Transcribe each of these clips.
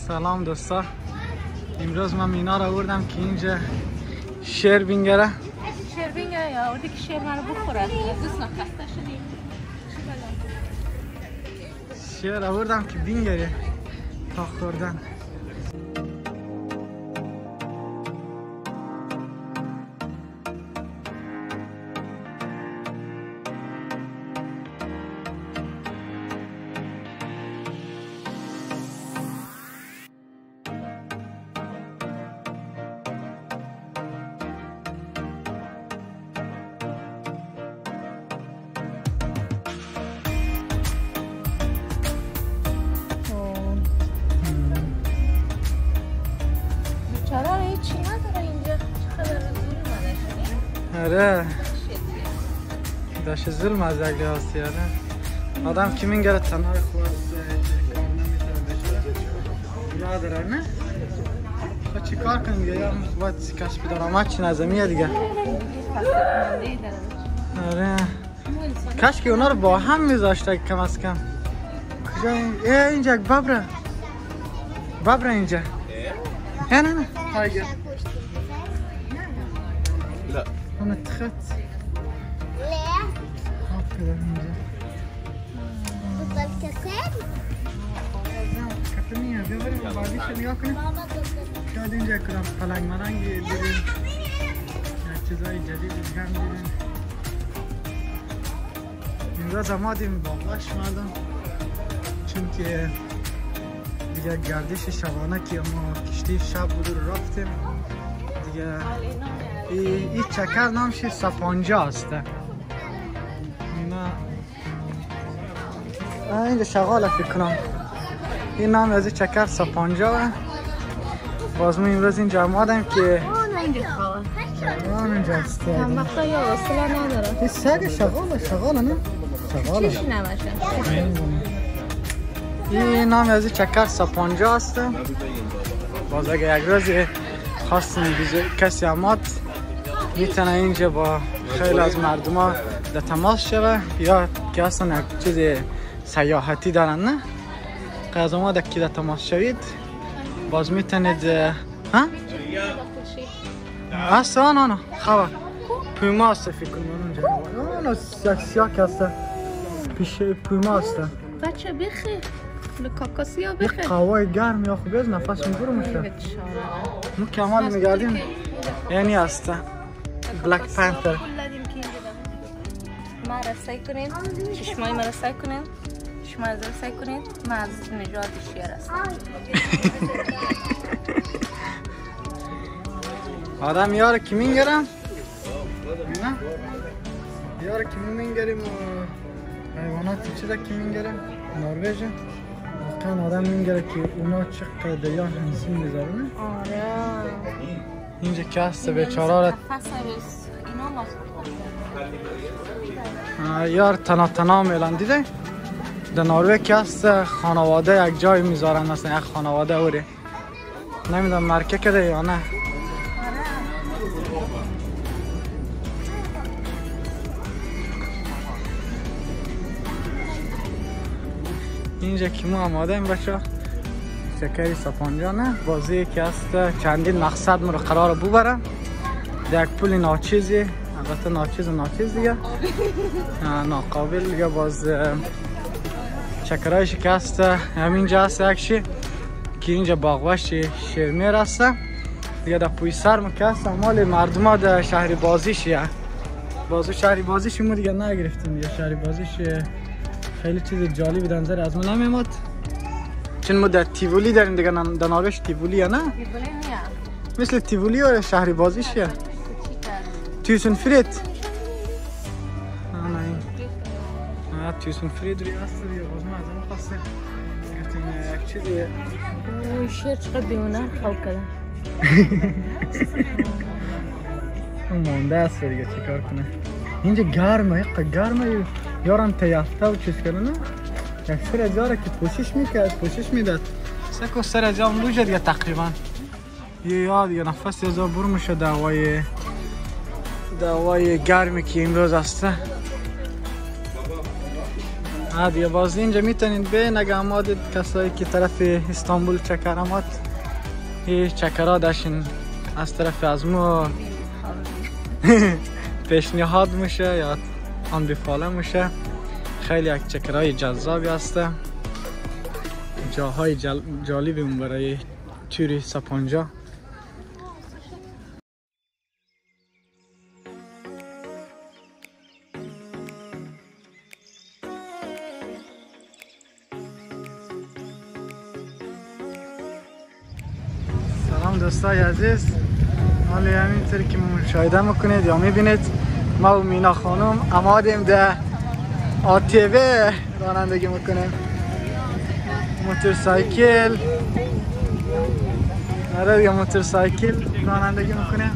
سلام دوستا، امروز من مینا را آوردم که اینجا شیر بینگره. شیر بینگره یا آوردی که شیر منو بخوره. دوست نخسته شدیم. شیر آوردم که بینگره تا خوردن. آره داشت ظلم از اگلی هستی. آره آدم که میگره تنهای خورد کار نمیتونه بشه یاد داره نه؟ خود چی کار کنیم دیگه یا باید کشف درآمد چی نظمیه دیگه. آره کاش که اونا رو با هم میذاشته کم از کم. کجا اینجا یک ببره اینجا. نه نه تایگر لا انا اتخذت ليه؟ هكذا من بطل كسر؟ كتنية بيوري بعديش اللي ياكل شاید اینجا کدام پلنگ ملنگ دیدیم چیزای جدید دیگه هم دیدیم. امروز آمدیم باغاش مردم چون که دیگه گردش شبانه که ما کشتی شب بود رو رفتیم دیگه. این چکر نامش سپانجا است. اینجا شغاله فکر کنم. این نام از چکر سپانجا. باز ما امروز اینجا آمدیم که اینجا خواه اینجا است. هم وقتا یا وصله نداره. این سگ شغاله نه؟ شغاله چیش نمشه. این نام از چکر سپانجا است. باز اگه یک روز خواستیم کسی آمد میتونه اینجا با خیلی از مردم ها در تماس شوه یا که اصلا یک چیز سیاحتی دارن نه؟ که از ما در تماس شوید باز میتونید ها؟ اصلا نه خبر پویما است فکر کنم اونجا. آنه یک سیاه که است پیش پویما است. بچه بخی لکاکاسی ها بخی یک قهوه گرم یا خوب از نفس میگیره میشه. ما کمال میگردیم یعنی است بلک پانتر. ما رسای کنید چشمای ما رسای کنید چشمای از رسای کنید. ما از نجات شیر هستم. آدم یاره که میگرم نه یاره که میگریم و حیوانات چیزا که میگریم نروژ واقعا آدم میگره که اونا چقدر یا هنسی میذارن. آره اینجا که هست بیچاره یار تنا میلان دیده در نروژ که هست خانواده یک جای میذارن مثلا یک خانواده اوری نمیدونم مرکه کده یا نه. اینجا که ما آماده ایم بچه چکری سپانجا نه بازی که هست چندین مقصد ما رو قرار ببرم در یک پول ناچیزی البته ناچیز دیگه ناقابل دیگه. باز چکرهایش که هست همینجا هست یکشی که اینجا باغوش شیرمیر هست دیگه. در پوی سرم که هست مال مردم ها در شهری بازیشیه. بازو شهری بازیش ما دیگه نگرفتیم دیگه. شهری بازیش خیلی چیز جالبی در نظر از ما نمیاد چون ما در تیولی داریم دیگه. در نروژ تیولیه نه؟ تیولی نیه مثل تیولی و شهری بازیشه. تویسون فرید نه تویسون فرید روی هست دیگه. باز ما از اون خواسته گفتیم یک چیزی اوی شیر چقدر بیونه خواب کده اون مانده است دیگه چی کار کنه. اینجا گرمه گرمه یارم تیافته و چیز کنه نه. یک سر از یاره که پوشش میداد سکو سر از یام لوجه دیگه تقریبا یا دیگه نفس یزا برو میشه دوای گرمی که امروز هسته. دیگه باز اینجا میتونید به نگه کسایی که طرف استانبول چکر آمد این چکرها داشتین از طرف از مو پیشنهاد میشه یا آن بفاله میشه. خیلی یک چکرهای جذابی هسته، جاهای جالبی برای توری ساپانجا. سلام دوستای عزیز، حالا همینطوری که مشاهده میکنید یا میبینید ما و مینا خانم آمادیم ده ATV رانندگی میکنیم، موتورسایکل دیگه موتورسایکل رانندگی میکنیم.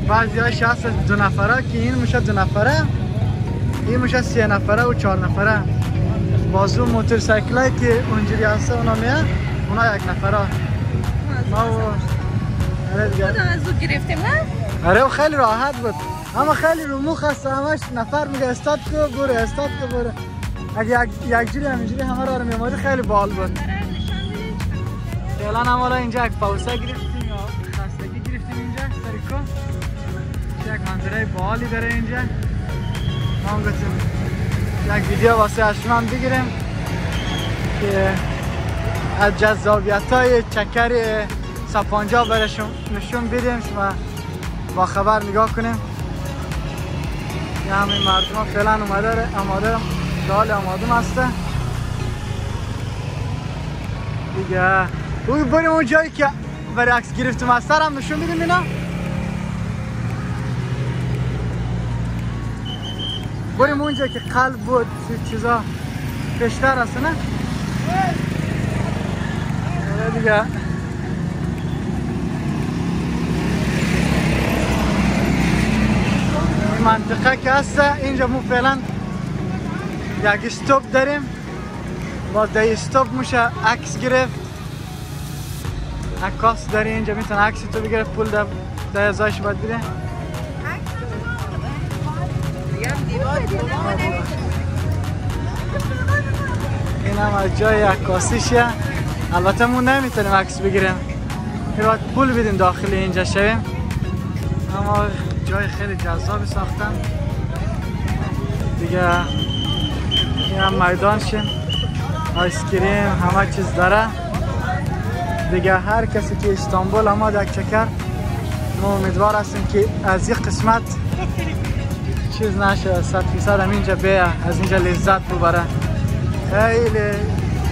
بعضیاش هست 2 نفره که این میشه 2 نفره، این میشه 3 نفره و 4 نفره. بازو موتورسایکل هایی که اونجوری هست اونا میه اونا 1 نفره. ما از او گرفتیم نه؟ آره خیلی راحت بود، اما خیلی رو مخ هست، همش نفر میگه استاد کو برو استاد کو برو. اگه یک جوری همینجوری همه را میمادی خیلی بال بود. فعلا هم حالا اینجا یک پاوسه گرفتیم یا خستگی گرفتیم اینجا سریکو. یک منظره بالی داره اینجا. ما هم گفتیم یک ویدیو واسه از شما هم بگیریم که از جذابیت های چکر ساپانجا برشون نشون بدیم، شما با خبر نگاه کنیم. یه همین مردم ها فعلا آماده دال آماده هسته دیگه. بریم اون جایی که برای عکس گرفتیم از سر هم نشون بدیم اینا. بریم اونجا که قلب بود چیزا پیشتر هست نه دیگه. این منطقه که هست اینجا مو فعلا یک استوب داریم، باز در استوب میشه عکس گرفت. عکاس داری اینجا میتونه عکس تو بگیره، پول در ازایش باید بده. این هم از جای عکاسیشه، البته ما نمیتونیم عکس بگیریم، این باید پول بدیم داخل اینجا شویم. اما جای خیلی جذابی ساختن دیگه. این هم میدانشه، آیس کریم همه چیز داره دیگه. هر کسی که استانبول آمد یک چکر، ما امیدوار هستیم که از این قسمت چیز نشه، 100% هم اینجا بیه، از اینجا لذت ببره. خیلی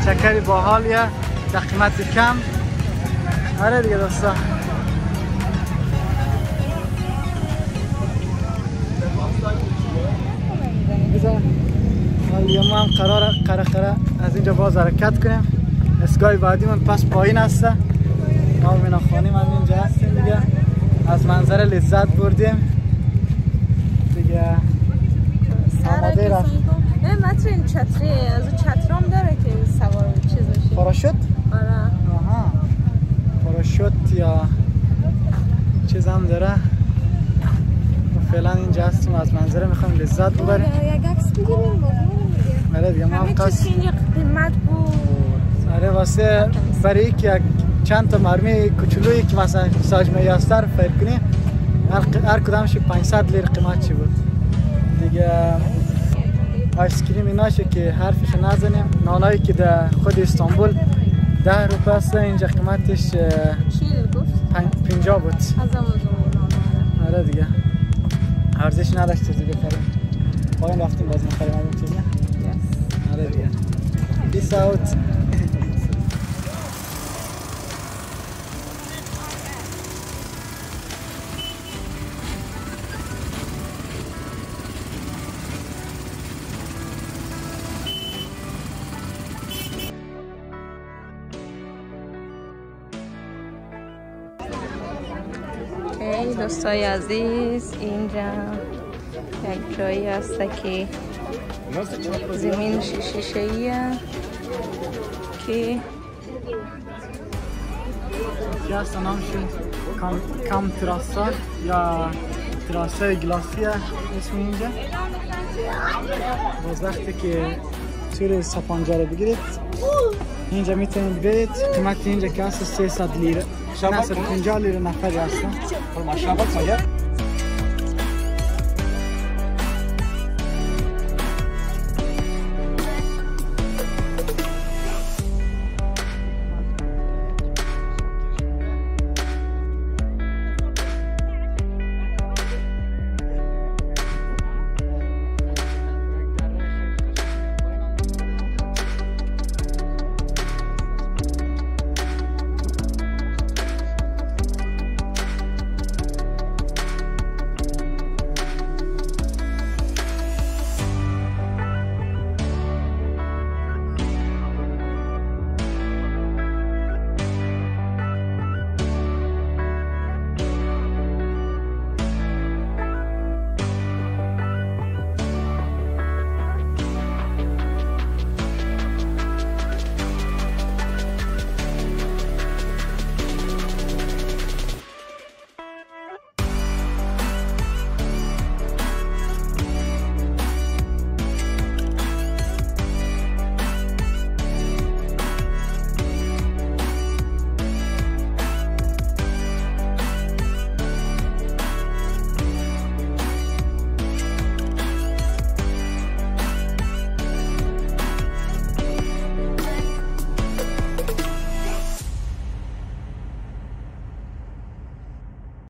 چکری باحالیه در قیمت کم. آره دیگه دوستا، حالا ما هم قراره از اینجا باز حرکت کنیم. اسگاه بعدیمون پس پایین هسته. ما و مینا خانم هم اینجا هستیم دیگه، از منظر لذت بردیم دیگه. آماده رفتیم. نه متر این چتری از اون چترام داره که سوار چیز بشی. پاراشوت؟ آره. آها پاراشوت یا چیز هم داره. فعلا اینجا هستیم، از منظره میخوایم لذت ببریم. یک عکس بگیریم آره دیگه. ما هم چیز این قیمت بود. آره واسه برای که چند تا مرمی کوچولویی که مثلا ساجمه یاستر فکر کنی هر کدامش 500 لیره قیمت چی بود دیگه. آیس کریم ایناشه که حرفش نزنیم. نانایی که در خود استانبول 10 روپیه است، اینجا قیمتش 50 بود. از امازون. آره دیگه ارزش نداشت چیزی بخریم. پایین رفتیم باز میخریم این چیزی. آره دیگه. Peace out. دوستای عزیز، اینجا یک جایی هست که زمین شیشه‌ایه که هست نامش کام تراسا یا تراسه گلاسیه اسم اینجا. باز وقتی که تور سپانجا رو بگیرید اینجا میتونید برید. قیمت اینجا که هست 300 لیره 350 لیره نفری هستن. ماشین